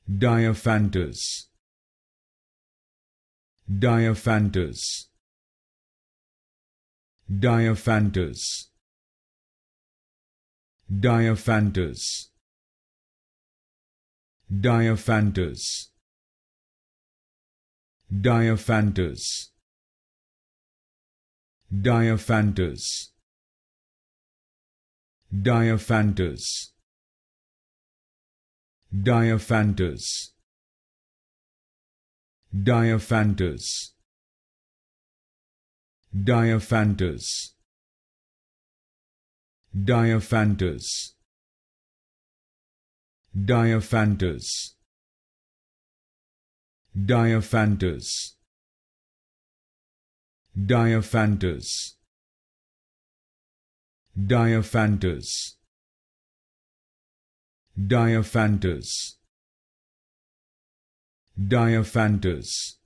Diophantus, Diophantus, Diophantus, Diophantus, Diophantus, Diophantus, Diophantus, Diophantus, Diophantus, Diophantus, Diophantus, Diophantus, Diophantus, Diophantus, Diophantus, Diophantus, Diophantus, Diophantus,